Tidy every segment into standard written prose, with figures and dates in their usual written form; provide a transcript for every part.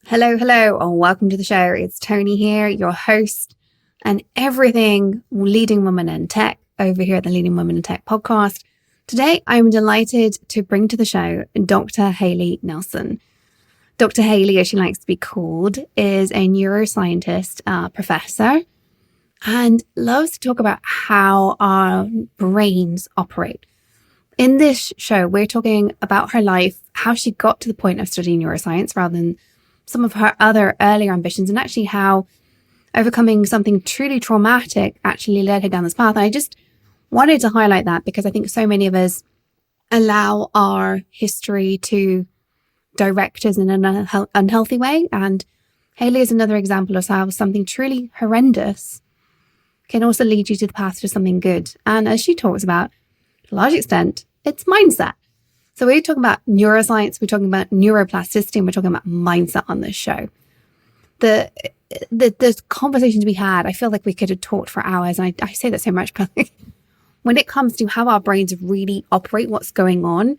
Hello, and welcome to the show. It's Tony here, your host and everything leading women in tech over here at the Leading Women in Tech podcast. Today, I'm delighted to bring to the show Dr. Hayley Nelson. Dr. Hayley, as she likes to be called, is a neuroscientist, professor, and loves to talk about how our brains operate. In this show, we're talking about her life, how she got to the point of studying neuroscience rather than some of her other earlier ambitions, and actually how overcoming something truly traumatic actually led her down this path. And I just wanted to highlight that because I think so many of us allow our history to direct us in an unhealthy way. And Hayley is another example of how something truly horrendous can also lead you to the path to something good. And as she talks about, to a large extent, it's mindset. So we're talking about neuroscience, we're talking about neuroplasticity, and we're talking about mindset on this show. The conversations we had, I feel like we could have talked for hours. And I say that so much, but when it comes to how our brains really operate, what's going on,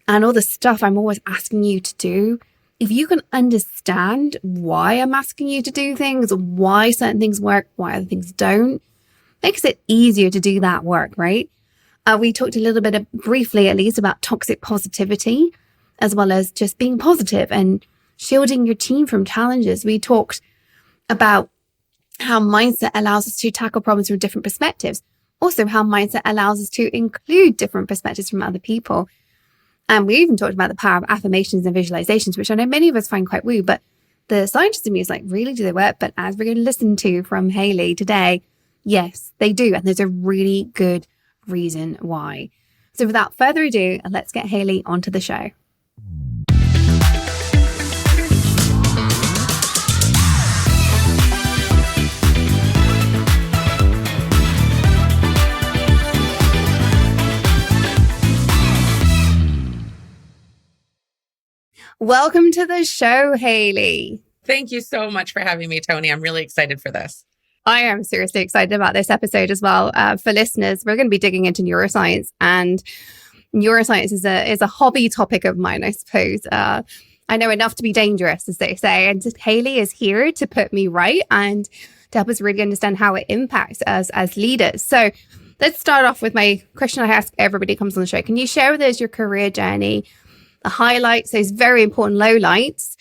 and all the stuff I'm always asking you to do, if you can understand why I'm asking you to do things, why certain things work, why other things don't, makes it easier to do that work, right? We talked a little bit, briefly at least, about toxic positivity, as well as just being positive and shielding your team from challenges. We talked about how mindset allows us to tackle problems from different perspectives. Also, how mindset allows us to include different perspectives from other people. And we even talked about the power of affirmations and visualizations, which I know many of us find quite woo, but the scientist in me is like, really, do they work? But as we're going to listen to from Hayley today, yes, they do. And there's a really good reason why. So without further ado, let's get Hayley onto the show. Welcome to the show, Hayley. Thank you so much for having me, Tony. I'm really excited for this. I am seriously excited about this episode as well. For listeners, we're going to be digging into neuroscience, and neuroscience is a hobby topic of mine, I suppose. I know enough to be dangerous, as they say, and Hayley is here to put me right and to help us really understand how it impacts us as leaders. So let's start off with my question I ask everybody who comes on the show. Can you share with us your career journey, the highlights, those very important lowlights,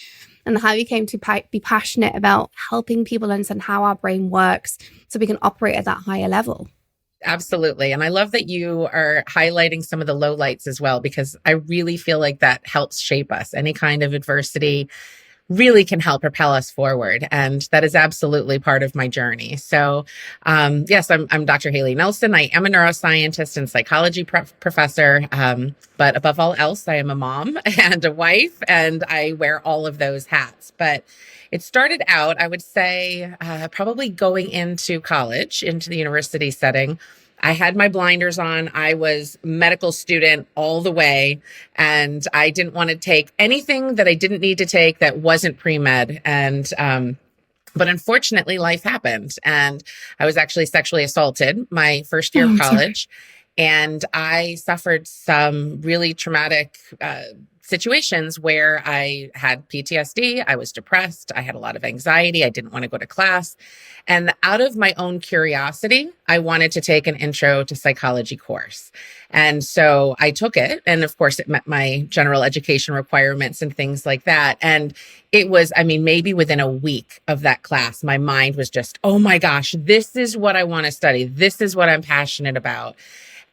and how you came to be passionate about helping people understand how our brain works so we can operate at that higher level? Absolutely. And I love that you are highlighting some of the lowlights as well, because I really feel like that helps shape us. Any kind of adversity really can help propel us forward. And that is absolutely part of my journey. So, yes, I'm Dr. Hayley Nelson. I am a neuroscientist and psychology professor. But above all else, I am a mom and a wife, and I wear all of those hats. But it started out, I would say, probably going into college, into the university setting. I had my blinders on. I was medical student all the way, and I didn't want to take anything that I didn't need to take that wasn't pre-med. And, but unfortunately, life happened, and I was actually sexually assaulted my first year of college. And I suffered some really traumatic situations where I had PTSD, I was depressed, I had a lot of anxiety, I didn't want to go to class. And out of my own curiosity, I wanted to take an intro to psychology course. And so I took it. And of course, it met my general education requirements and things like that. And it was, maybe within a week of that class, my mind was just, oh my gosh, this is what I want to study. This is what I'm passionate about.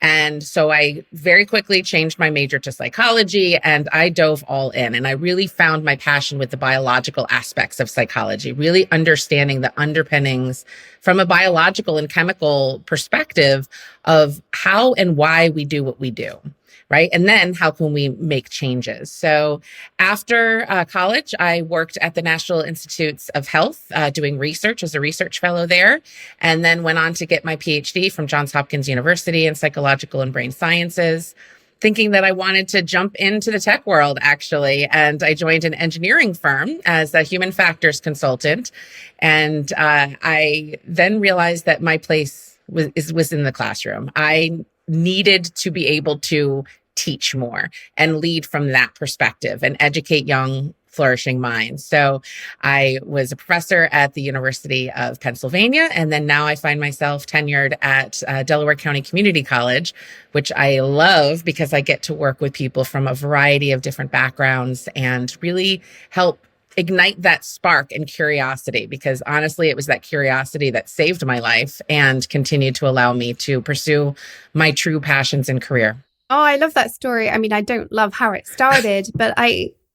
And so I very quickly changed my major to psychology, and I dove all in. And I really found my passion with the biological aspects of psychology, really understanding the underpinnings from a biological and chemical perspective of how and why we do what we do. Right. And then how can we make changes? So after college, I worked at the National Institutes of Health doing research as a research fellow there, and then went on to get my PhD from Johns Hopkins University in psychological and brain sciences, thinking that I wanted to jump into the tech world, actually. And I joined an engineering firm as a human factors consultant. And I then realized that my place was in the classroom. I needed to be able to teach more and lead from that perspective and educate young flourishing mind. So I was a professor at the University of Pennsylvania, and then now I find myself tenured at Delaware County Community College, which I love because I get to work with people from a variety of different backgrounds and really help ignite that spark and curiosity, because honestly, it was that curiosity that saved my life and continued to allow me to pursue my true passions and career. Oh, I love that story. I mean, I don't love how it started, but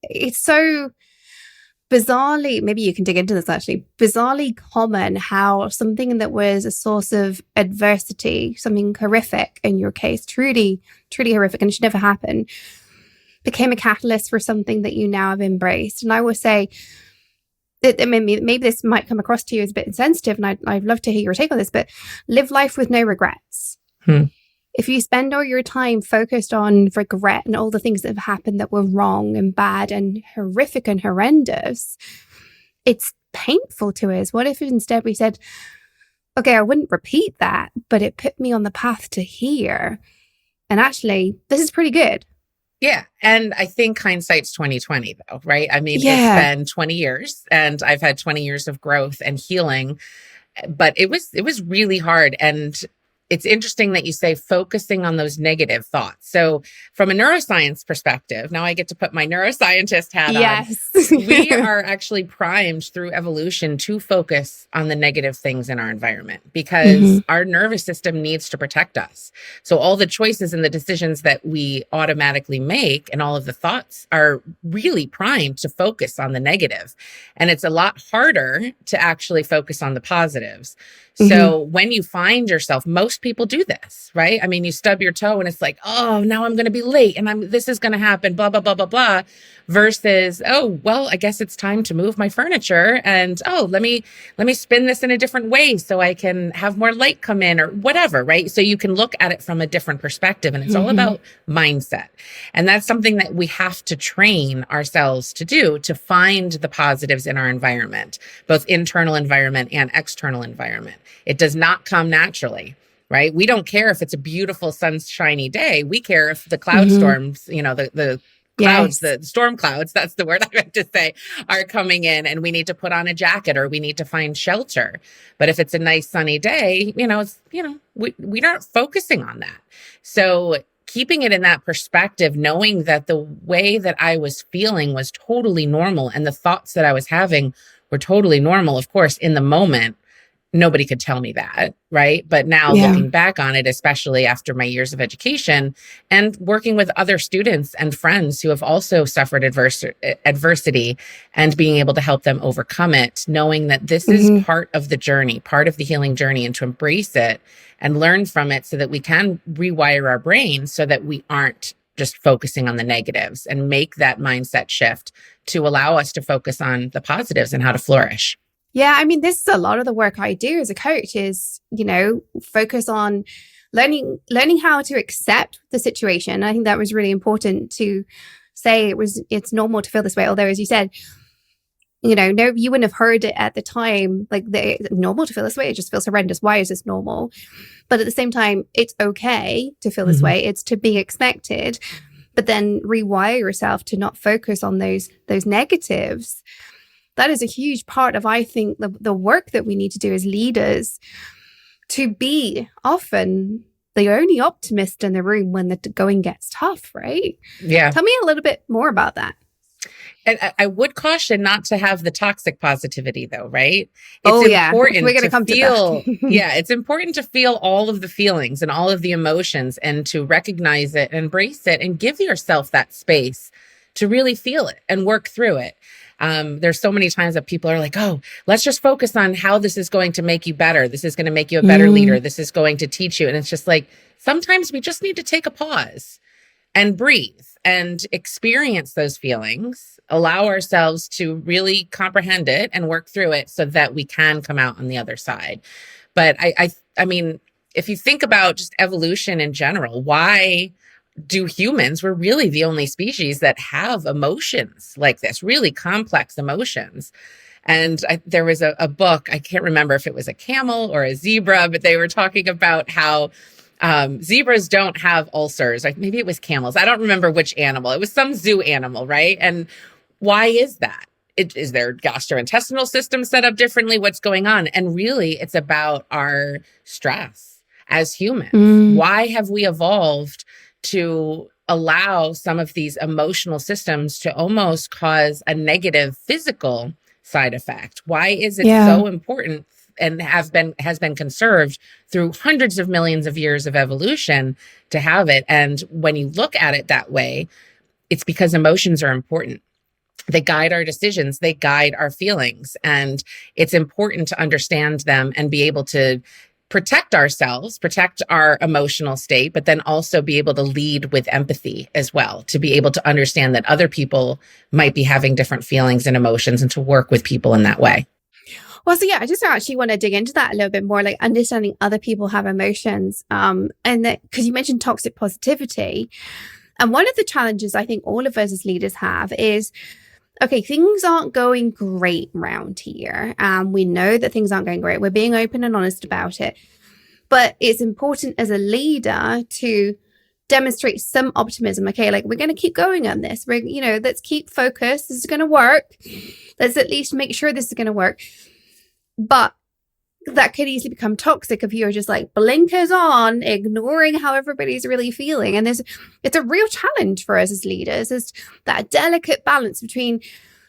it's so bizarrely, maybe you can dig into this actually, bizarrely common how something that was a source of adversity, something horrific in your case, truly, truly horrific, and it should never happen, became a catalyst for something that you now have embraced. And I will say that maybe this might come across to you as a bit insensitive, and I'd love to hear your take on this, but live life with no regrets. If you spend all your time focused on regret and all the things that have happened that were wrong and bad and horrific and horrendous, it's painful to us. What if instead we said, okay, I wouldn't repeat that, but it put me on the path to here. And actually, this is pretty good. Yeah. And I think hindsight's 2020 though, right? I mean, It's been 20 years and I've had 20 years of growth and healing, but it was really hard. And it's interesting that you say focusing on those negative thoughts. So from a neuroscience perspective, now I get to put my neuroscientist hat on. We are actually primed through evolution to focus on the negative things in our environment because our nervous system needs to protect us. So all the choices and the decisions that we automatically make and all of the thoughts are really primed to focus on the negative. And it's a lot harder to actually focus on the positives. So when you find yourself, most people do this, right? I mean, you stub your toe and it's like, oh, now I'm going to be late and this is going to happen, blah, blah, blah, blah, blah, versus, oh, well, I guess it's time to move my furniture and, oh, let me spin this in a different way so I can have more light come in or whatever, right? So you can look at it from a different perspective, and it's all about mindset. And that's something that we have to train ourselves to do, to find the positives in our environment, both internal environment and external environment. It does not come naturally, right? We don't care if it's a beautiful sunshiny day. We care if the cloud storms, the clouds, the storm clouds, that's the word I meant to say, are coming in and we need to put on a jacket or we need to find shelter. But if it's a nice sunny day, we aren't focusing on that. So keeping it in that perspective, knowing that the way that I was feeling was totally normal and the thoughts that I was having were totally normal. Of course, in the moment, nobody could tell me that, right? But now looking back on it, especially after my years of education and working with other students and friends who have also suffered adversity and being able to help them overcome it, knowing that this is part of the journey, part of the healing journey, and to embrace it and learn from it so that we can rewire our brain so that we aren't just focusing on the negatives and make that mindset shift to allow us to focus on the positives and how to flourish. Yeah, I mean, this is a lot of the work I do as a coach is, focus on learning how to accept the situation. I think that was really important to say it's normal to feel this way. Although, as you said, no, you wouldn't have heard it at the time, like it's normal to feel this way. It just feels horrendous. Why is this normal? But at the same time, it's okay to feel this way. It's to be expected, but then rewire yourself to not focus on those negatives. That is a huge part of, I think, the work that we need to do as leaders, to be often the only optimist in the room when the going gets tough, right? Yeah. Tell me a little bit more about that. And I would caution not to have the toxic positivity though, right? It's important we're going to come feel, to that. Yeah, it's important to feel all of the feelings and all of the emotions and to recognize it, embrace it, and give yourself that space to really feel it and work through it. There's so many times that people are like, oh, let's just focus on how this is going to make you better. This is going to make you a better leader. This is going to teach you. And it's just like, sometimes we just need to take a pause and breathe and experience those feelings, allow ourselves to really comprehend it and work through it so that we can come out on the other side. But I mean, if you think about just evolution in general, why do humans, we're really the only species that have emotions like this, really complex emotions. And there was a book, I can't remember if it was a camel or a zebra, but they were talking about how zebras don't have ulcers. Like maybe it was camels. I don't remember which animal. It was some zoo animal, right? And Why is that? Is their gastrointestinal system set up differently? What's going on? And really, it's about our stress as humans. Why have we evolved to allow some of these emotional systems to almost cause a negative physical side effect? Why is it so important and has been conserved through hundreds of millions of years of evolution to have it? And when you look at it that way, it's because emotions are important. They guide our decisions, they guide our feelings, and it's important to understand them and be able to protect ourselves, protect our emotional state, but then also be able to lead with empathy as well, to be able to understand that other people might be having different feelings and emotions and to work with people in that way. Well, so yeah, I just actually want to dig into that a little bit more, like understanding other people have emotions. And that, because you mentioned toxic positivity. And one of the challenges I think all of us as leaders have is, okay, things aren't going great around here. We know that things aren't going great. We're being open and honest about it. But it's important as a leader to demonstrate some optimism. Okay, like we're going to keep going on this. Let's keep focused. This is going to work. Let's at least make sure this is going to work. But that could easily become toxic if you're just like blinkers on, ignoring how everybody's really feeling. And it's a real challenge for us as leaders, is that delicate balance between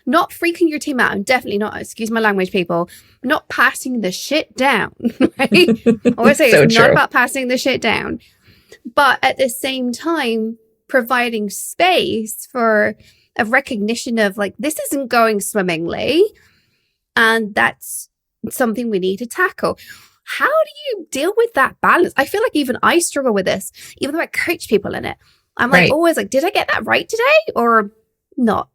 not freaking your team out and definitely not, excuse my language, people, not passing the shit down, right? I always say it's not about passing the shit down, but at the same time, providing space for a recognition of like, this isn't going swimmingly. And that's something we need to tackle. How do you deal with that balance? I feel like even I struggle with this, even though I coach people in it. I'm like always like, did I get that right today or not?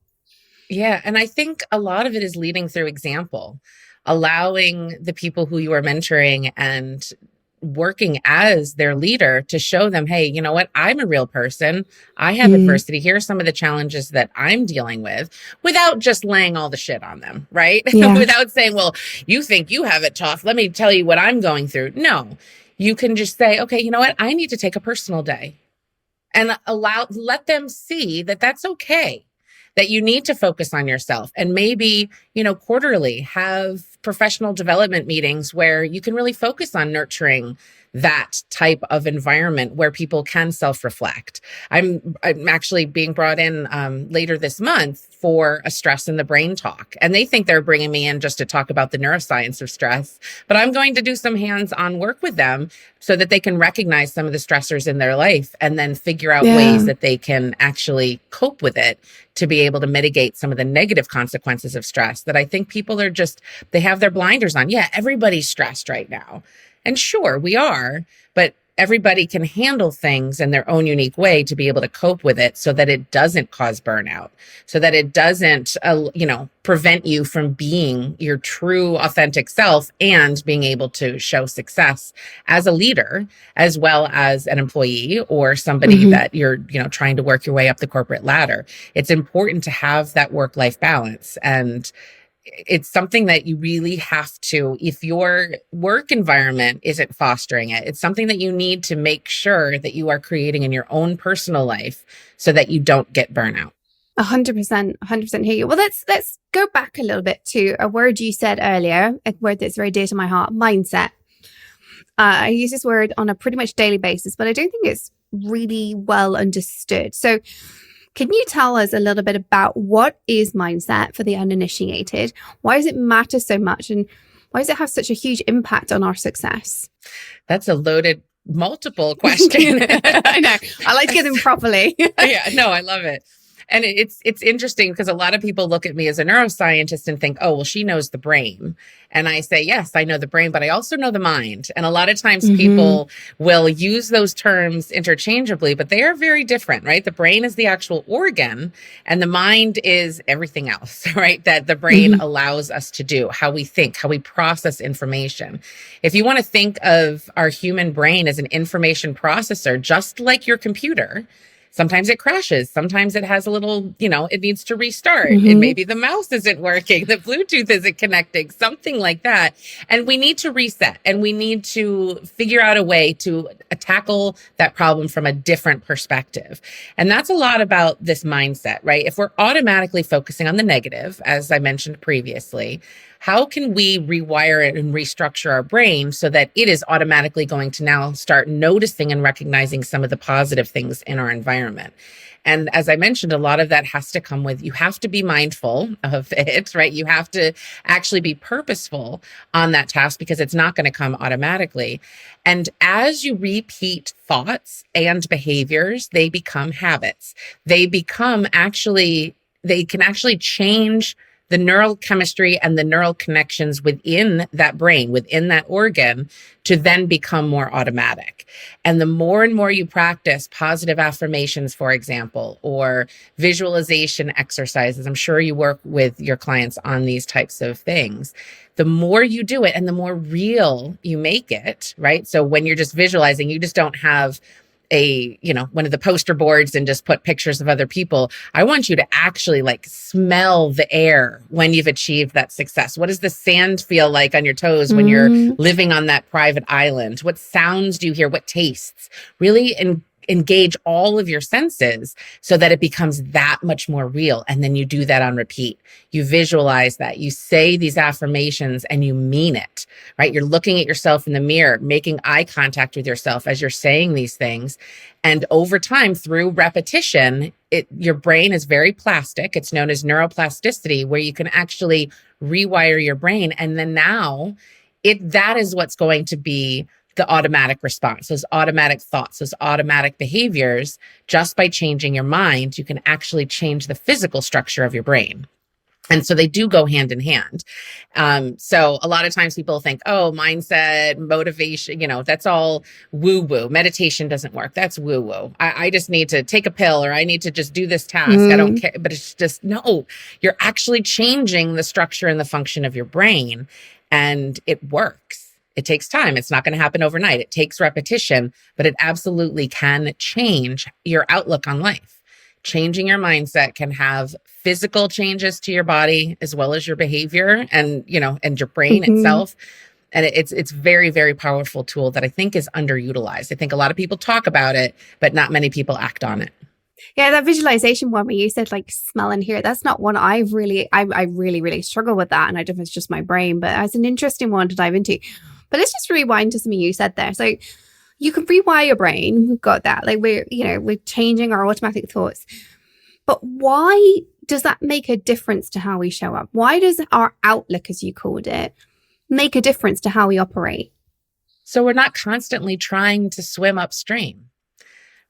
Yeah. And I think a lot of it is leading through example, allowing the people who you are mentoring and working as their leader to show them, hey, you know what? I'm a real person. I have adversity. Here are some of the challenges that I'm dealing with, without just laying all the shit on them, right? Yeah. Without saying, well, you think you have it tough. Let me tell you what I'm going through. No, you can just say, okay, you know what? I need to take a personal day and let them see that that's okay, that you need to focus on yourself, and maybe, quarterly have professional development meetings where you can really focus on nurturing that type of environment where people can self-reflect. I'm actually being brought in later this month for a stress in the brain talk. And they think they're bringing me in just to talk about the neuroscience of stress, but I'm going to do some hands-on work with them so that they can recognize some of the stressors in their life and then figure out ways that they can actually cope with it to be able to mitigate some of the negative consequences of stress that I think people are they have their blinders on. Yeah, everybody's stressed right now. And sure, we are, but everybody can handle things in their own unique way to be able to cope with it so that it doesn't cause burnout, so that it doesn't, prevent you from being your true authentic self and being able to show success as a leader, as well as an employee or somebody that you're, trying to work your way up the corporate ladder. It's important to have that work-life balance. And it's something that you really have to, if your work environment isn't fostering it, it's something that you need to make sure that you are creating in your own personal life so that you don't get burnout. 100% hear you. Well, let's go back a little bit to a word you said earlier, a word that's very dear to my heart, mindset. I use this word on a pretty much daily basis, but I don't think it's really well understood. So can you tell us a little bit about what is mindset for the uninitiated? Why does it matter so much? And why does it have such a huge impact on our success? That's a loaded, multiple question. I know. I like to get them properly. Yeah, no, I love it. And it's interesting because a lot of people look at me as a neuroscientist and think, oh, well, she knows the brain. And I say, yes, I know the brain, but I also know the mind. And a lot of times people will use those terms interchangeably, but they are very different, right? The brain is the actual organ and the mind is everything else, right? That the brain allows us to do, how we think, how we process information. If you want to think of our human brain as an information processor, just like your computer, Sometimes it crashes. Sometimes it has a little, it needs to restart. And Mm-hmm. maybe the mouse isn't working. The Bluetooth isn't connecting, something like that. And we need to reset and we need to figure out a way to tackle that problem from a different perspective. And that's a lot about this mindset, right? If we're automatically focusing on the negative, as I mentioned previously, how can we rewire it and restructure our brain so that it is automatically going to now start noticing and recognizing some of the positive things in our environment? And as I mentioned, a lot of that has to come with, you have to be mindful of it, right? You have to actually be purposeful on that task because it's not going to come automatically. And as you repeat thoughts and behaviors, they become habits. They can actually change the neural chemistry and the neural connections within that brain, within that organ, to then become more automatic. And the more and more you practice positive affirmations, for example, or visualization exercises, I'm sure you work with your clients on these types of things. The more you do it and the more real you make it, right? So when you're just visualizing, you just don't have one of the poster boards and just put pictures of other people. I want you to actually smell the air when you've achieved that success. What does the sand feel like on your toes when you're living on that private island? What sounds do you hear? What tastes? Really engage all of your senses so that it becomes that much more real. And then you do that on repeat. You visualize that. You say these affirmations and you mean it, right? You're looking at yourself in the mirror, making eye contact with yourself as you're saying these things. And over time, through repetition, your brain is very plastic. It's known as neuroplasticity, where you can actually rewire your brain. And then now that is what's going to be the automatic response, those automatic thoughts, those automatic behaviors. Just by changing your mind, you can actually change the physical structure of your brain. And so they do go hand in hand. So a lot of times people think, oh, mindset, motivation, that's all woo-woo. Meditation doesn't work. That's woo-woo. I just need to take a pill or I need to just do this task. I don't care. But it's just, no, you're actually changing the structure and the function of your brain, and it works. It takes time. It's not going to happen overnight. It takes repetition, but it absolutely can change your outlook on life. Changing your mindset can have physical changes to your body as well as your behavior and your brain itself. And it's very, very powerful tool that I think is underutilized. I think a lot of people talk about it, but not many people act on it. Yeah, that visualization one where you said smell and hear, that's not one I really, really struggle with that. And I don't know if it's just my brain, but it's an interesting one to dive into. But let's just rewind to something you said there. So you can rewire your brain. We've got that. We're changing our automatic thoughts. But why does that make a difference to how we show up? Why does our outlook, as you called it, make a difference to how we operate? So we're not constantly trying to swim upstream,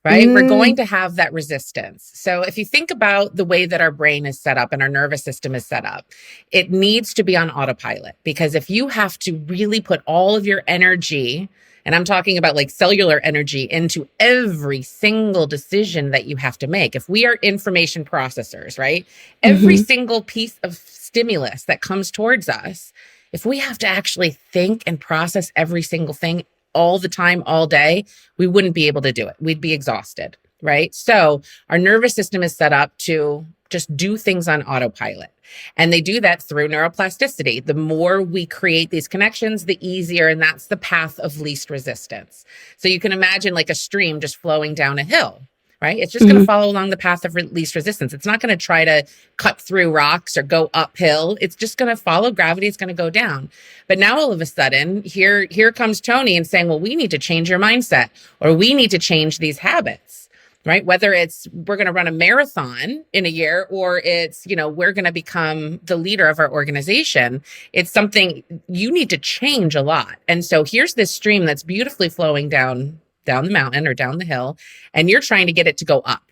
right? We're going to have that resistance. So if you think about the way that our brain is set up and our nervous system is set up, it needs to be on autopilot, because if you have to really put all of your energy, and I'm talking about cellular energy, into every single decision that you have to make. If we are information processors, right? Every single piece of stimulus that comes towards us, if we have to actually think and process every single thing all the time, all day, we wouldn't be able to do it. We'd be exhausted, right? So our nervous system is set up to just do things on autopilot. And they do that through neuroplasticity. The more we create these connections, the easier, and that's the path of least resistance. So you can imagine a stream just flowing down a hill, right? It's just going to follow along the path of least resistance. It's not going to try to cut through rocks or go uphill. It's just going to follow gravity. It's going to go down. But now all of a sudden, here comes Tony and saying, well, we need to change your mindset, or we need to change these habits, right? Whether it's we're going to run a marathon in a year, or it's, we're going to become the leader of our organization. It's something you need to change a lot. And so here's this stream that's beautifully flowing down the mountain or down the hill, and you're trying to get it to go up.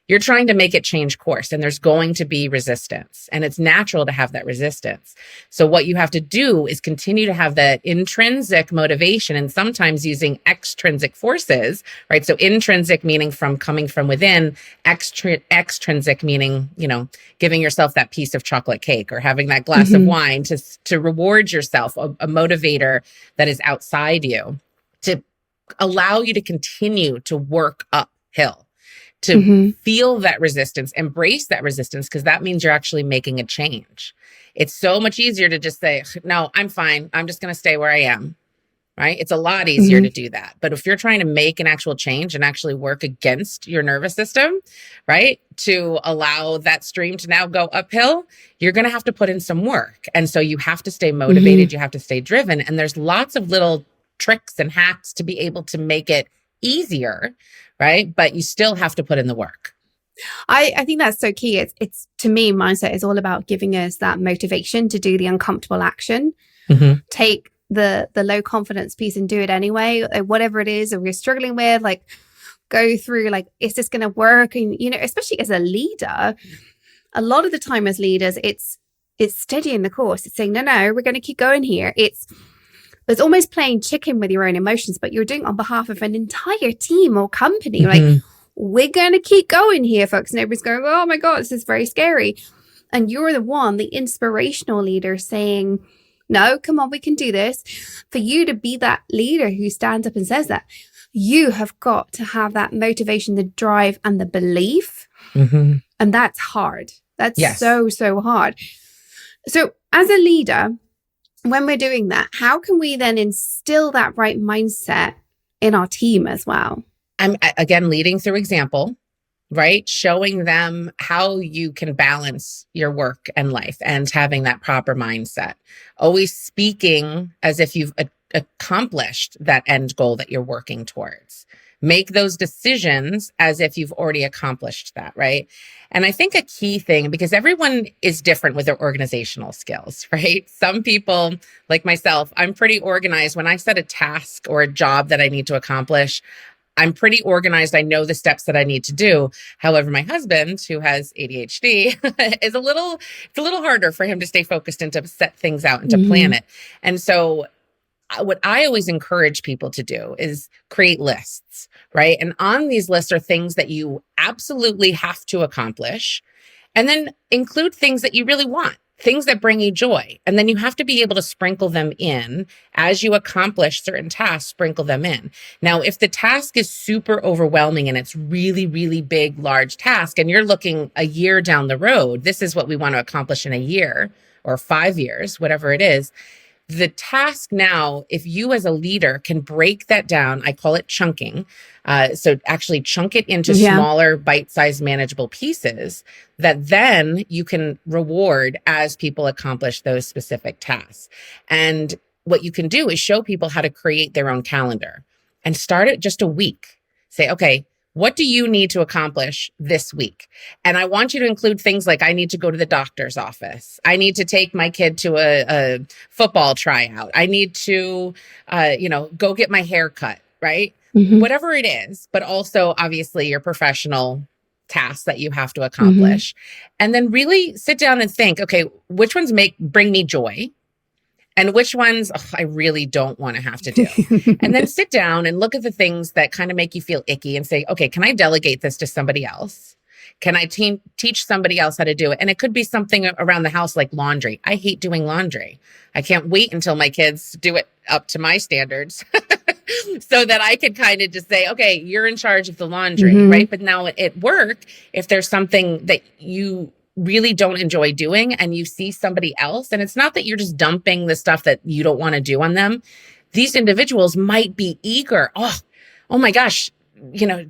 You're trying to make it change course, and there's going to be resistance, and it's natural to have that resistance. So what you have to do is continue to have that intrinsic motivation, and sometimes using extrinsic forces, right? So intrinsic meaning coming from within, extrinsic meaning, giving yourself that piece of chocolate cake or having that glass of wine to reward yourself, a motivator that is outside you, to allow you to continue to work uphill, to feel that resistance, embrace that resistance, because that means you're actually making a change. It's so much easier to just say, no, I'm fine. I'm just going to stay where I am. Right? It's a lot easier to do that. But if you're trying to make an actual change and actually work against your nervous system, right, to allow that stream to now go uphill, you're going to have to put in some work. And so you have to stay motivated. You have to stay driven. And there's lots of little tricks and hacks to be able to make it easier, right? But you still have to put in the work. I think that's so key. It's to me, mindset is all about giving us that motivation to do the uncomfortable action. Take the low confidence piece and do it anyway, whatever it is that we're struggling with, like go through, like, is this going to work? And, you know, especially as a leader, a lot of the time as leaders, it's steadying the course. It's saying, no, we're going to keep going here. It's almost playing chicken with your own emotions, but you're doing it on behalf of an entire team or company. Like, we're going to keep going here, folks. Nobody's going, oh my God, this is very scary. And you're the inspirational leader saying, no, come on, we can do this. For you to be that leader who stands up and says that, you have got to have that motivation, the drive, and the belief. And that's hard. That's so hard. So as a leader, when we're doing that, how can we then instill that right mindset in our team as well? I'm, again, leading through example. Right? Showing them how you can balance your work and life and having that proper mindset. Always speaking as if you've accomplished that end goal that you're working towards. Make those decisions as if you've already accomplished that, right? And I think a key thing, because everyone is different with their organizational skills, right? Some people, like myself, I'm pretty organized. When I set a task or a job that I need to accomplish, I'm pretty organized. I know the steps that I need to do. However, my husband, who has ADHD, it's a little harder for him to stay focused and to set things out and to plan it. And so what I always encourage people to do is create lists, right? And on these lists are things that you absolutely have to accomplish, and then include things that you really want. Things that bring you joy. And then you have to be able to sprinkle them in as you accomplish certain tasks, sprinkle them in. Now, if the task is super overwhelming and it's really, really big, large task, and you're looking a year down the road, this is what we want to accomplish in a year or 5 years, whatever it is. The task now, if you as a leader can break that down, I call it chunking. So actually chunk it into smaller, bite-sized, manageable pieces that then you can reward as people accomplish those specific tasks. And what you can do is show people how to create their own calendar and start it just a week. Say, okay, what do you need to accomplish this week? And I want you to include things like, I need to go to the doctor's office. I need to take my kid to a football tryout. I need to, go get my hair cut, right? Whatever it is, but also obviously your professional tasks that you have to accomplish. And then really sit down and think, okay, which ones bring me joy? And which ones I really don't want to have to do. And then sit down and look at the things that kind of make you feel icky and say, okay, can I delegate this to somebody else? Can I teach somebody else how to do it? And it could be something around the house like laundry. I hate doing laundry. I can't wait until my kids do it up to my standards so that I could kind of just say, okay, you're in charge of the laundry, right? But now at work, if there's something that you really don't enjoy doing and you see somebody else, and it's not that you're just dumping the stuff that you don't want to do on them. These individuals might be eager. Oh my gosh,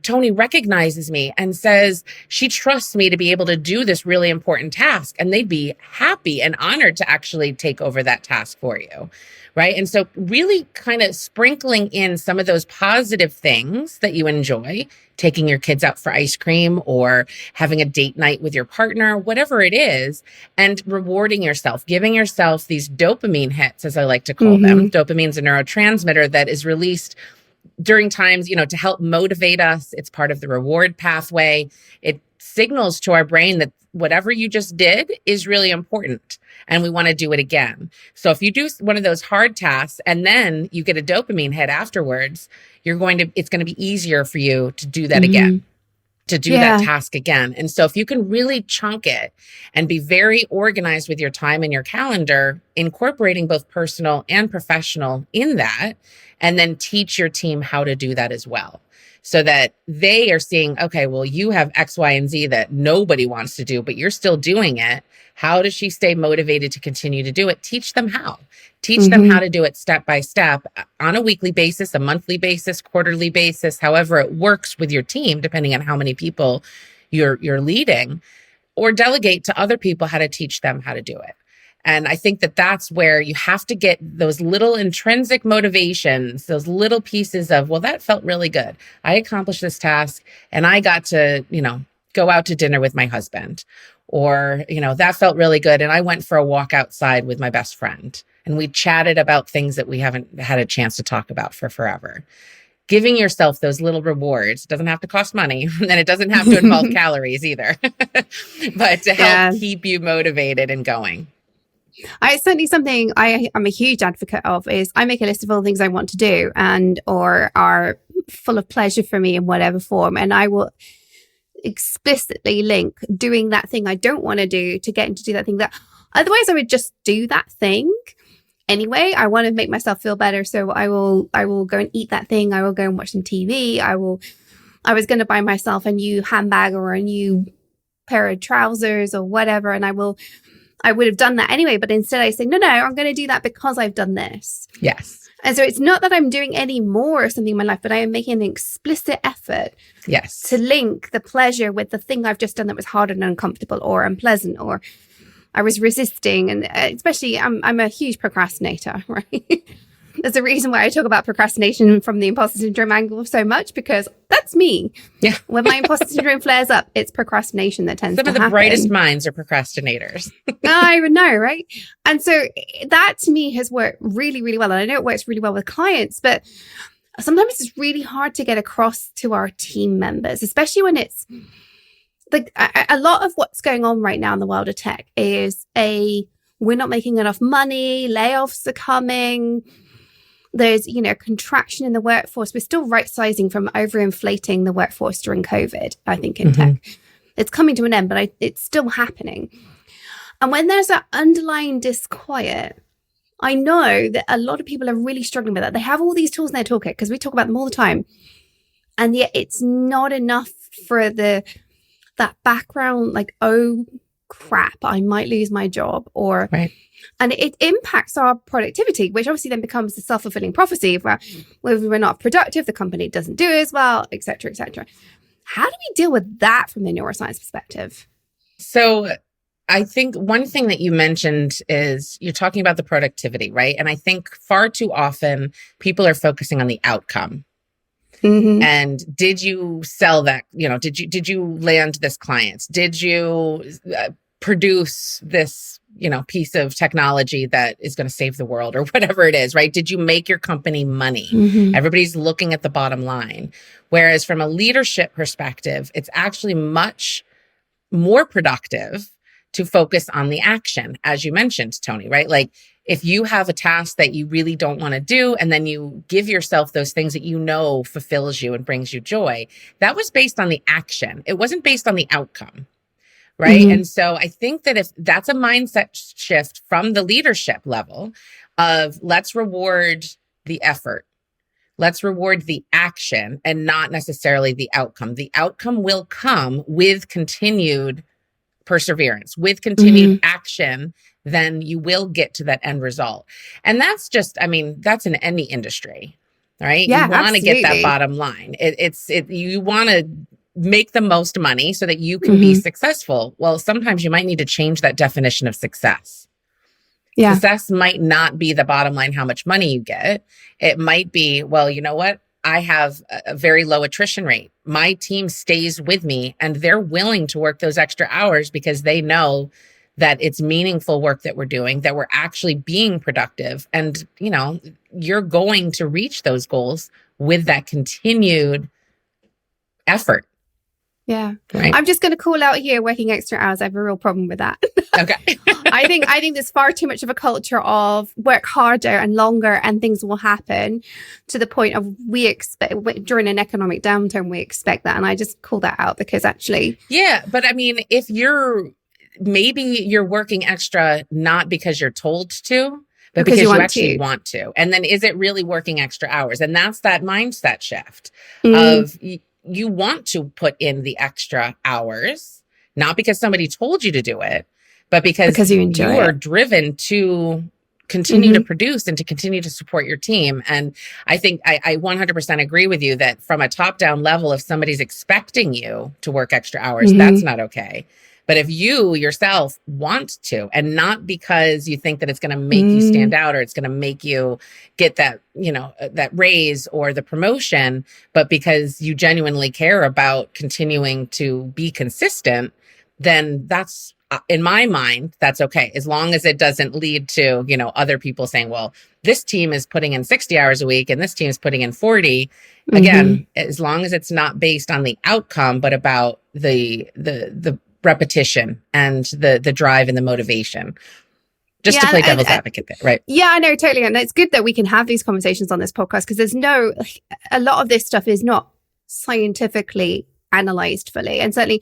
Tony recognizes me and says she trusts me to be able to do this really important task. And they'd be happy and honored to actually take over that task for you. Right. And so really kind of sprinkling in some of those positive things that you enjoy, taking your kids out for ice cream or having a date night with your partner, whatever it is, and rewarding yourself, giving yourself these dopamine hits, as I like to call them. Dopamine's a neurotransmitter that is released during times, to help motivate us. It's part of the reward pathway. It signals to our brain that whatever you just did is really important and we want to do it again. So if you do one of those hard tasks and then you get a dopamine hit afterwards, it's going to be easier for you to do that again, to do that task again. And so if you can really chunk it and be very organized with your time and your calendar, incorporating both personal and professional in that, and then teach your team how to do that as well. so that they are seeing, okay, well, you have X, Y, and Z that nobody wants to do, but you're still doing it. How does she stay motivated to continue to do it? Teach them how. Teach them how to do it step by step on a weekly basis, a monthly basis, quarterly basis, however it works with your team, depending on how many people you're leading, or delegate to other people how to teach them how to do it. And I think that that's where you have to get those little intrinsic motivations, those little pieces of, well, that felt really good. I accomplished this task and I got to, go out to dinner with my husband. Or, that felt really good. And I went for a walk outside with my best friend and we chatted about things that we haven't had a chance to talk about for forever. Giving yourself those little rewards doesn't have to cost money and it doesn't have to involve calories either, but to help keep you motivated and going. It's certainly something I'm a huge advocate of is I make a list of all the things I want to do or are full of pleasure for me in whatever form. And I will explicitly link doing that thing I don't want to do to getting to do that thing that otherwise I would just do that thing anyway. I want to make myself feel better. So I will go and eat that thing. I will go and watch some TV. I was going to buy myself a new handbag or a new pair of trousers or whatever. And I would have done that anyway, but instead I say, no, I'm going to do that because I've done this. Yes. And so it's not that I'm doing any more or something in my life, but I am making an explicit effort to link the pleasure with the thing I've just done that was hard and uncomfortable or unpleasant or I was resisting. And especially I'm a huge procrastinator, right? There's a reason why I talk about procrastination from the imposter syndrome angle so much, because that's me. Yeah. When my imposter syndrome flares up, it's procrastination that tends to happen. Some of the brightest minds are procrastinators. I would know, right? And so that to me has worked really, really well. And I know it works really well with clients, but sometimes it's really hard to get across to our team members, especially when it's like a lot of what's going on right now in the world of tech is we're not making enough money, layoffs are coming. There's, contraction in the workforce. We're still right-sizing from overinflating the workforce during COVID, I think, in tech. It's coming to an end, but it's still happening. And when there's that underlying disquiet, I know that a lot of people are really struggling with that. They have all these tools in their toolkit because we talk about them all the time. And yet it's not enough for that background, like, oh, crap, I might lose my job or... Right. And it impacts our productivity, which obviously then becomes the self-fulfilling prophecy where if we're not productive, the company doesn't do as well, et cetera, et cetera. How do we deal with that from the neuroscience perspective? So I think one thing that you mentioned is you're talking about the productivity, right? And I think far too often people are focusing on the outcome. And did you sell that? Did you land this client? Did you produce this piece of technology that is going to save the world or whatever it is, right? Did you make your company money? Everybody's looking at the bottom line. Whereas from a leadership perspective, it's actually much more productive to focus on the action, as you mentioned, Tony, right? Like if you have a task that you really don't want to do, and then you give yourself those things that fulfills you and brings you joy, that was based on the action. It wasn't based on the outcome. Right. And so I think that if that's a mindset shift from the leadership level of let's reward the effort, let's reward the action and not necessarily the outcome. The outcome will come with continued perseverance, with continued action, then you will get to that end result. And that's just, that's in any industry, right? Yeah, you want to get that bottom line. You want to make the most money so that you can be successful. Well, sometimes you might need to change that definition of success. Yeah. Success might not be the bottom line, how much money you get. It might be, well, you know what? I have a very low attrition rate. My team stays with me and they're willing to work those extra hours because they know that it's meaningful work that we're doing, that we're actually being productive. And, you're going to reach those goals with that continued effort. Yeah. Right. I'm just going to call out here working extra hours. I have a real problem with that. Okay. I think there's far too much of a culture of work harder and longer and things will happen to the point of we expect during an economic downturn, we expect that. And I just call that out because actually. Yeah. But if maybe you're working extra, not because you're told to, but because you actually want to. And then is it really working extra hours? And that's that mindset shift of you want to put in the extra hours, not because somebody told you to do it, but because you are driven to continue to produce and to continue to support your team. And I think I 100% agree with you that from a top-down level, if somebody's expecting you to work extra hours, that's not okay. But if you yourself want to, and not because you think that it's going to make you stand out or it's going to make you get that, that raise or the promotion, but because you genuinely care about continuing to be consistent, then that's, in my mind, that's okay. As long as it doesn't lead to, other people saying, well, this team is putting in 60 hours a week and this team is putting in 40. Again, as long as it's not based on the outcome, but about the repetition and the drive and the motivation. Just to play devil's advocate there, right? Yeah, I know, totally. And it's good that we can have these conversations on this podcast because there's a lot of this stuff is not scientifically analyzed fully. And certainly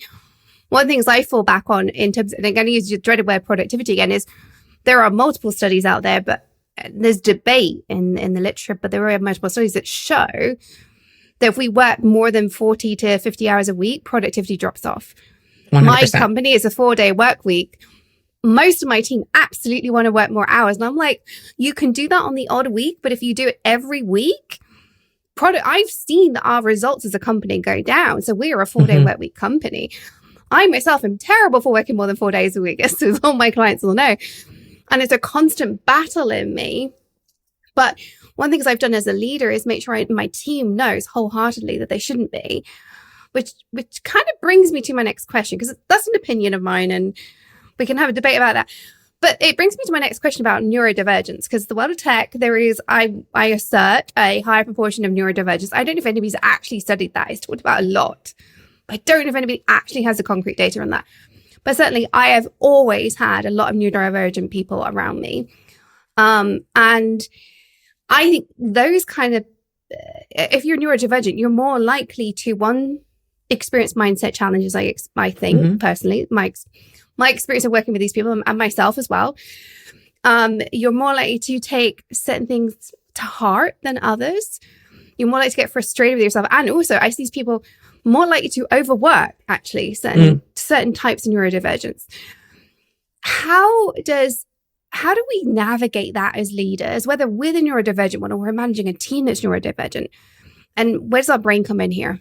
one of the things I fall back on in terms of, and I'm going to use your dreaded word productivity again, is there are multiple studies out there, but there's debate in the literature, but there are multiple studies that show that if we work more than 40 to 50 hours a week, productivity drops off. 100%. My company is a 4-day work week. Most of my team absolutely want to work more hours. And I'm like, you can do that on the odd week, but if you do it every week, I've seen that our results as a company go down. So we are a 4-day work week company. I myself am terrible for working more than 4 days a week, as all my clients will know. And it's a constant battle in me. But one of the things I've done as a leader is make sure my team knows wholeheartedly that they shouldn't be. Which kind of brings me to my next question, because that's an opinion of mine and we can have a debate about that. But it brings me to my next question about neurodivergence, because the world of tech, there is, I assert, a higher proportion of neurodivergence. I don't know if anybody's actually studied that. It's talked about a lot. But I don't know if anybody actually has the concrete data on that. But certainly I have always had a lot of neurodivergent people around me. And I think those kind of, if you're neurodivergent, you're more likely to, experience mindset challenges, I think, personally, my experience of working with these people and myself as well. You're more likely to take certain things to heart than others. You're more likely to get frustrated with yourself. And also, I see these people more likely to overwork, actually, certain types of neurodivergence. How do we navigate that as leaders, whether we're the neurodivergent one or we're managing a team that's neurodivergent? And where does our brain come in here?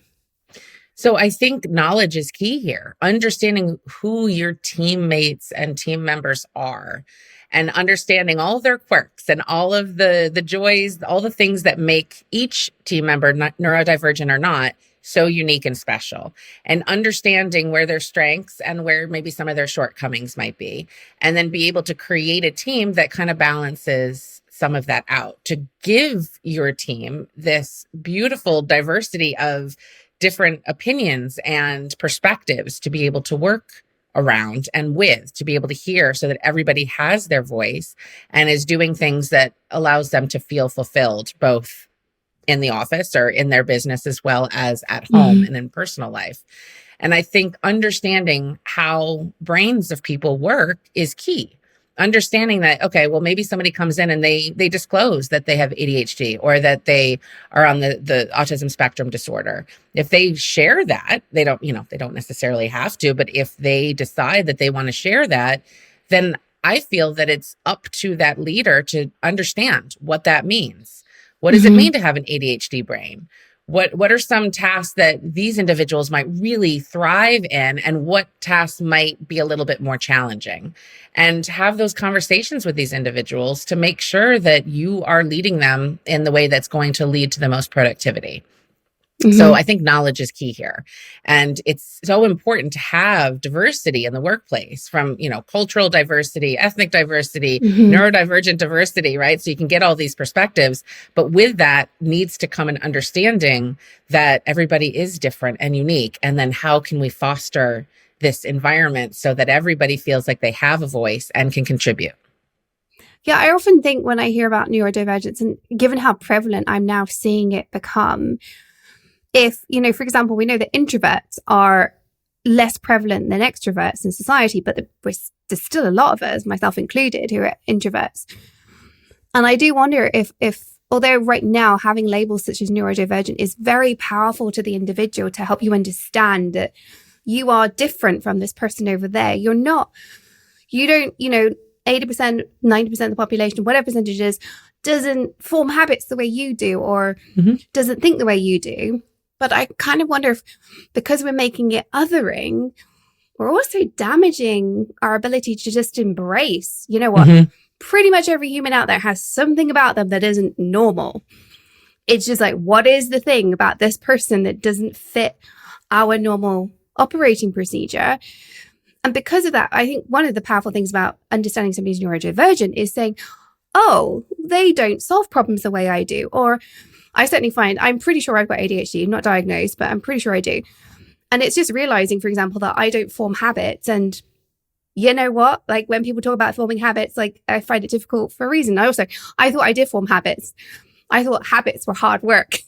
So I think knowledge is key here. Understanding who your teammates and team members are and understanding all their quirks and all of the joys, all the things that make each team member, neurodivergent or not, so unique and special, and understanding where their strengths and where maybe some of their shortcomings might be, and then be able to create a team that kind of balances some of that out to give your team this beautiful diversity of different opinions and perspectives to be able to work around and with, to be able to hear, so that everybody has their voice and is doing things that allows them to feel fulfilled, both in the office or in their business, as well as at home and in personal life. And I think understanding how brains of people work is key. Understanding that, okay, well, maybe somebody comes in and they disclose that they have ADHD or that they are on the autism spectrum disorder. If they share that, they don't necessarily have to, but if they decide that they want to share that, then I feel that it's up to that leader to understand what that means. What does it mean to have an ADHD brain? What are some tasks that these individuals might really thrive in, and what tasks might be a little bit more challenging? And have those conversations with these individuals to make sure that you are leading them in the way that's going to lead to the most productivity. So I think knowledge is key here. And it's so important to have diversity in the workplace, from, cultural diversity, ethnic diversity, neurodivergent diversity, right? So you can get all these perspectives, but with that needs to come an understanding that everybody is different and unique. And then how can we foster this environment so that everybody feels like they have a voice and can contribute? Yeah, I often think when I hear about neurodivergence, and given how prevalent I'm now seeing it become, if, for example, we know that introverts are less prevalent than extroverts in society, but there's still a lot of us, myself included, who are introverts. And I do wonder if although right now having labels such as neurodivergent is very powerful to the individual to help you understand that you are different from this person over there. You don't, 80%, 90% of the population, whatever percentage it is, doesn't form habits the way you do or doesn't think the way you do. But I kind of wonder if because we're making it othering, we're also damaging our ability to just embrace, you know what? Pretty much every human out there has something about them that isn't normal. It's just like, what is the thing about this person that doesn't fit our normal operating procedure? And because of that, I think one of the powerful things about understanding somebody's neurodivergent is saying, oh, they don't solve problems the way I do. Or I certainly find, I'm pretty sure I've got ADHD, not diagnosed, but I'm pretty sure I do. And it's just realizing, for example, that I don't form habits. And you know what? Like when people talk about forming habits, like I find it difficult for a reason. I thought I did form habits. I thought habits were hard work.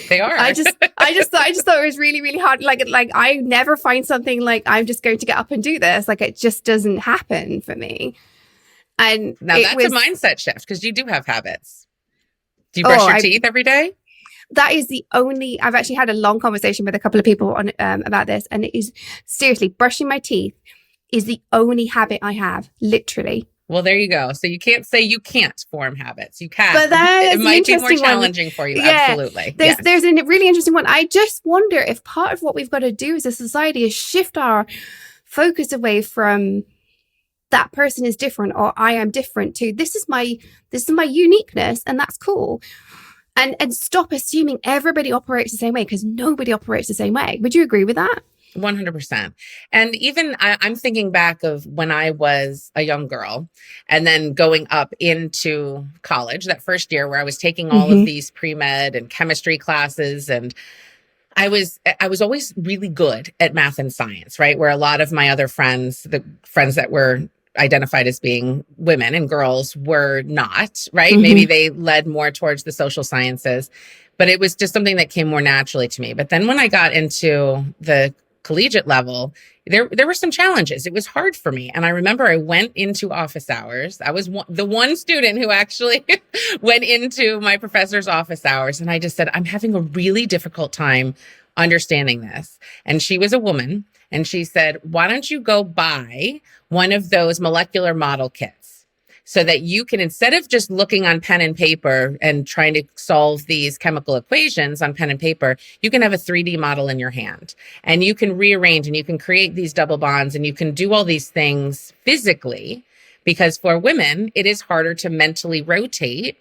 They are. I just thought it was really, really hard. Like I never find something like I'm just going to get up and do this. Like it just doesn't happen for me. And now that's a mindset shift because you do have habits. Do you brush your teeth every day? That is the only, I've actually had a long conversation with a couple of people on about this. And it is seriously, brushing my teeth is the only habit I have, literally. Well, there you go. So you can't say you can't form habits. You can. But it might be more challenging for you. Yeah. Absolutely. There's a really interesting one. I just wonder if part of what we've got to do as a society is shift our focus away from that person is different or I am different to this is my uniqueness and that's cool. And stop assuming everybody operates the same way because nobody operates the same way. Would you agree with that? 100%. And even I'm thinking back of when I was a young girl and then going up into college, that first year where I was taking all of these pre-med and chemistry classes. And I was always really good at math and science, right? Where a lot of my other friends, the friends that were identified as being women and girls were not, right? Maybe they led more towards the social sciences, but it was just something that came more naturally to me. But then when I got into the collegiate level, there were some challenges. It was hard for me. And I remember I went into office hours. I was the one student who actually went into my professor's office hours. And I just said, I'm having a really difficult time understanding this. And she was a woman. And she said, why don't you go buy one of those molecular model kits so that you can, instead of just looking on pen and paper and trying to solve these chemical equations on pen and paper, you can have a 3D model in your hand and you can rearrange and you can create these double bonds and you can do all these things physically because for women, it is harder to mentally rotate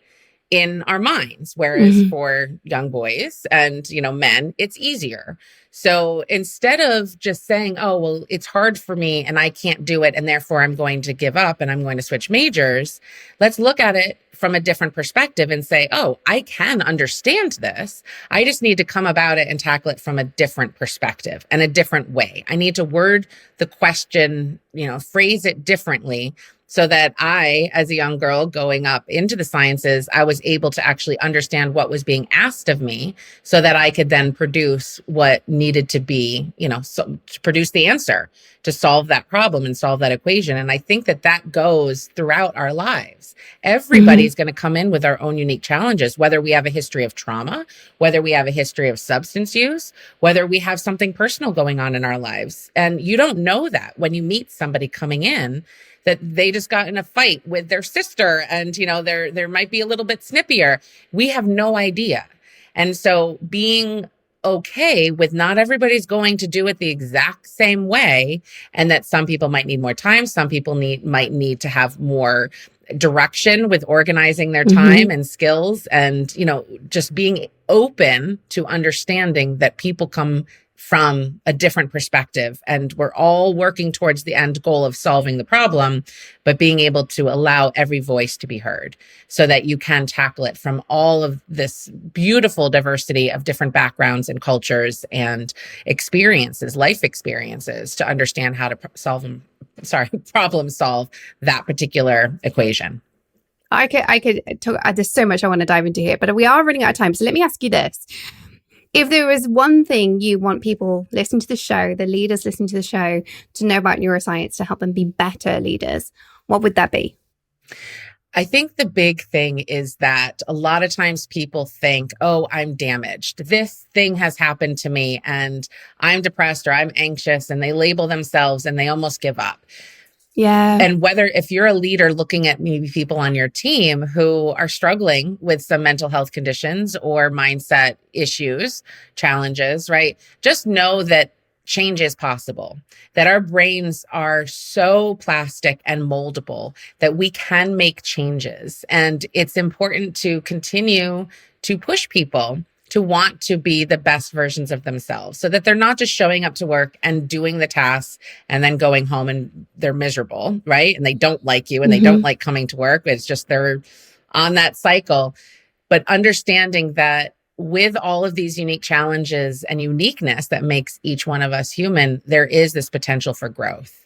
in our minds, whereas for young boys and, men, it's easier. So instead of just saying, oh, well, it's hard for me and I can't do it and therefore I'm going to give up and I'm going to switch majors, let's look at it from a different perspective and say, oh, I can understand this. I just need to come about it and tackle it from a different perspective and a different way. I need to word the question, phrase it differently so that I, as a young girl going up into the sciences, I was able to actually understand what was being asked of me so that I could then produce what needed to be, to produce the answer to solve that problem and solve that equation. And I think that goes throughout our lives. Everybody's going to come in with our own unique challenges, whether we have a history of trauma, whether we have a history of substance use, whether we have something personal going on in our lives. And you don't know that when you meet somebody coming in that they just got in a fight with their sister and, there might be a little bit snippier. We have no idea. And so being okay with not everybody's going to do it the exact same way and that some people might need more time. Some people might need to have more direction with organizing their time and skills and, just being open to understanding that people come from a different perspective and we're all working towards the end goal of solving the problem, but being able to allow every voice to be heard so that you can tackle it from all of this beautiful diversity of different backgrounds and cultures and experiences, life experiences to understand how to problem solve that particular equation. I could talk, there's so much I want to dive into here, but we are running out of time. So let me ask you this. If there was one thing you want people listening to the show, the leaders listening to the show, to know about neuroscience to help them be better leaders, what would that be? I think the big thing is that a lot of times people think, oh, I'm damaged. This thing has happened to me and I'm depressed or I'm anxious, and they label themselves and they almost give up. Yeah. And whether if you're a leader looking at maybe people on your team who are struggling with some mental health conditions or mindset issues, challenges, right? Just know that change is possible, that our brains are so plastic and moldable that we can make changes. And it's important to continue to push people to want to be the best versions of themselves so that they're not just showing up to work and doing the tasks and then going home and they're miserable, right? And they don't like you and they don't like coming to work. It's just they're on that cycle. But understanding that with all of these unique challenges and uniqueness that makes each one of us human, there is this potential for growth.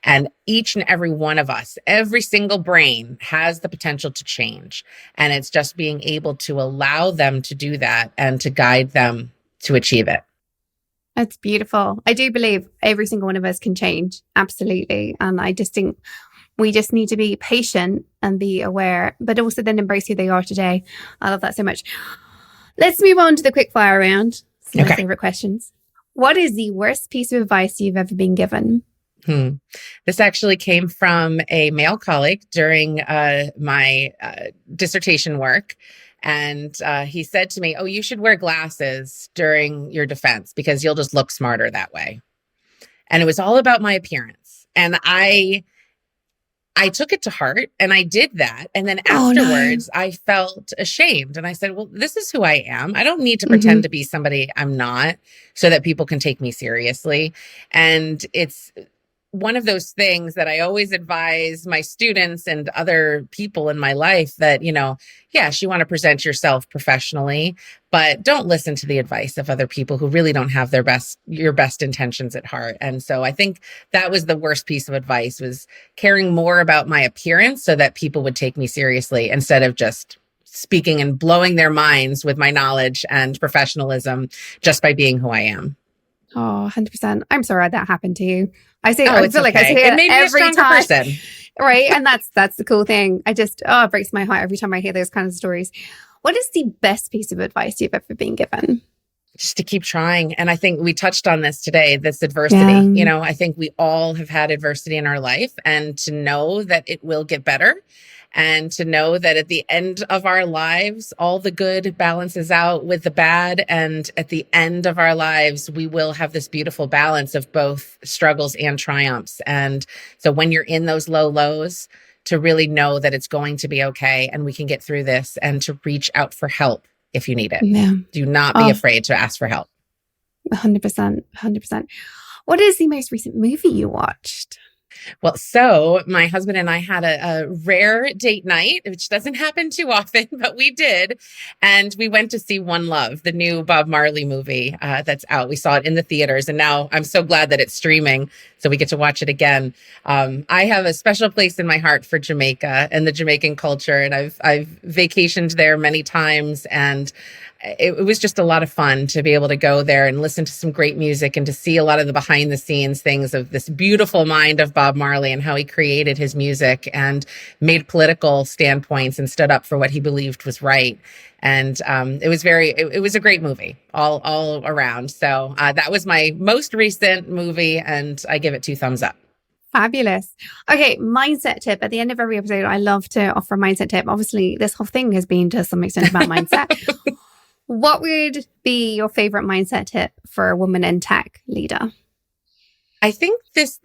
And each and every one of us, every single brain has the potential to change. And it's just being able to allow them to do that and to guide them to achieve it. That's beautiful. I do believe every single one of us can change. Absolutely. And I just think we just need to be patient and be aware, but also then embrace who they are today. I love that so much. Let's move on to the quickfire round. Some of my favorite questions. What is the worst piece of advice you've ever been given? This actually came from a male colleague during my dissertation work. And he said to me, oh, you should wear glasses during your defense because you'll just look smarter that way. And it was all about my appearance. And I took it to heart and I did that. And then afterwards, I felt ashamed. And I said, well, this is who I am. I don't need to pretend to be somebody I'm not so that people can take me seriously. And it's one of those things that I always advise my students and other people in my life that, yes, you want to present yourself professionally, but don't listen to the advice of other people who really don't have your best intentions at heart. And so I think that was the worst piece of advice, was caring more about my appearance so that people would take me seriously instead of just speaking and blowing their minds with my knowledge and professionalism just by being who I am. Oh, 100%. I'm sorry that happened to you. I feel okay. like I say it made me every a stronger time. Person. Right. And that's the cool thing. It breaks my heart every time I hear those kinds of stories. What is the best piece of advice you've ever been given? Just to keep trying. And I think we touched on this today, this adversity. Yeah. I think we all have had adversity in our life, and to know that it will get better. And to know that at the end of our lives, all the good balances out with the bad. And at the end of our lives, we will have this beautiful balance of both struggles and triumphs. And so when you're in those low lows, to really know that it's going to be okay and we can get through this, and to reach out for help if you need it. Yeah. Do not be afraid to ask for help. 100%. 100%. What is the most recent movie you watched? Well, so my husband and I had a rare date night, which doesn't happen too often, but we did. And we went to see One Love, the new Bob Marley movie that's out. We saw it in the theaters, and now I'm so glad that it's streaming, so we get to watch it again. I have a special place in my heart for Jamaica and the Jamaican culture, and I've vacationed there many times, and it was just a lot of fun to be able to go there and listen to some great music and to see a lot of the behind the scenes things of this beautiful mind of Bob Marley and how he created his music and made political standpoints and stood up for what he believed was right. And it was a great movie all around. So that was my most recent movie, and I give it 2 thumbs up. Fabulous. Okay, mindset tip. At the end of every episode, I love to offer a mindset tip. Obviously, this whole thing has been to some extent about mindset. What would be your favorite mindset tip for a woman in tech leader? I think this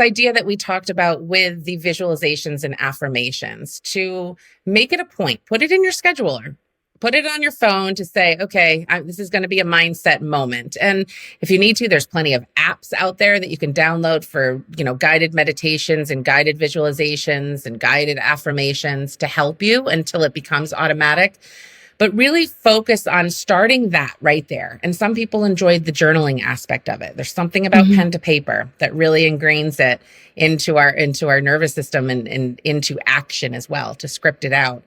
idea that we talked about with the visualizations and affirmations, to make it a point, put it in your scheduler, put it on your phone to say, okay, this is going to be a mindset moment. And if you need to, there's plenty of apps out there that you can download for, guided meditations and guided visualizations and guided affirmations to help you until it becomes automatic. But really focus on starting that right there. And some people enjoyed the journaling aspect of it. There's something about pen to paper that really ingrains it into our nervous system and into action as well, to script it out.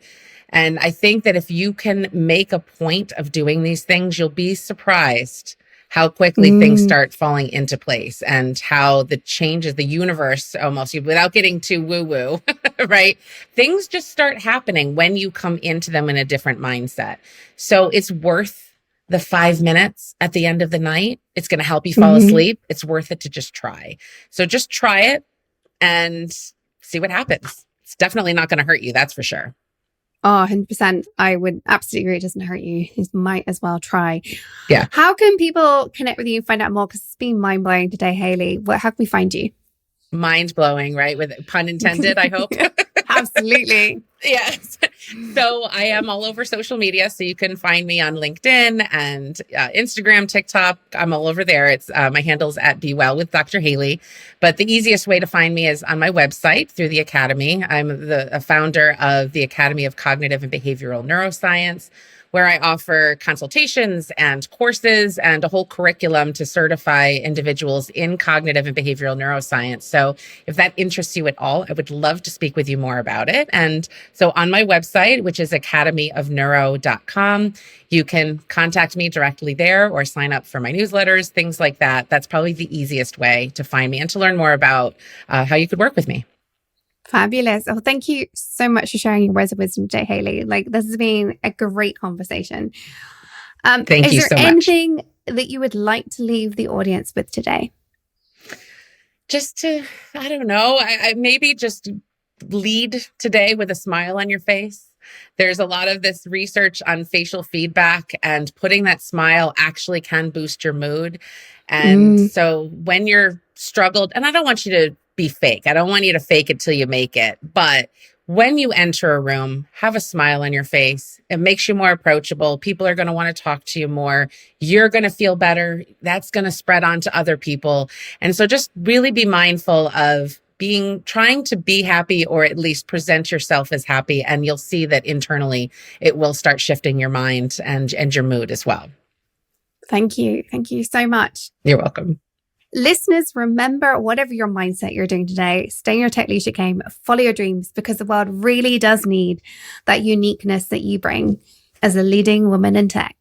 And I think that if you can make a point of doing these things, you'll be surprised how quickly things start falling into place, and how the changes, the universe almost, without getting too woo-woo, right? Things just start happening when you come into them in a different mindset. So it's worth the 5 minutes at the end of the night. It's going to help you fall asleep. It's worth it to just try. So just try it and see what happens. It's definitely not going to hurt you. That's for sure. Oh, 100%. I would absolutely agree. It doesn't hurt you. You might as well try. Yeah. How can people connect with you and find out more? Because it's been mind-blowing today, Hayley. How can we find you? Mind-blowing, right? With pun intended, I hope. Absolutely. Yes. So I am all over social media. So you can find me on LinkedIn and Instagram, TikTok. I'm all over there. It's my handle's at Be Well with Dr. Hayley. But the easiest way to find me is on my website through the Academy. I'm a founder of the Academy of Cognitive and Behavioral Neuroscience, where I offer consultations and courses and a whole curriculum to certify individuals in cognitive and behavioral neuroscience. So if that interests you at all, I would love to speak with you more about it. And so on my website, which is academyofneuro.com, you can contact me directly there or sign up for my newsletters, things like that. That's probably the easiest way to find me and to learn more about how you could work with me. Fabulous. Oh, thank you so much for sharing your words of wisdom today, Hayley. This has been a great conversation. Thank you so much. Is there anything that you would like to leave the audience with today? Just to, I don't know, I maybe just lead today with a smile on your face. There's a lot of this research on facial feedback, and putting that smile actually can boost your mood. And so when you're struggled, and I don't want you to be fake. I don't want you to fake it till you make it. But when you enter a room, have a smile on your face. It makes you more approachable. People are going to want to talk to you more. You're going to feel better. That's going to spread on to other people. And so just really be mindful of trying to be happy, or at least present yourself as happy. And you'll see that internally it will start shifting your mind and your mood as well. Thank you. Thank you so much. You're welcome. Listeners, remember, whatever your mindset you're doing today, stay in your tech leadership game, follow your dreams, because the world really does need that uniqueness that you bring as a leading woman in tech.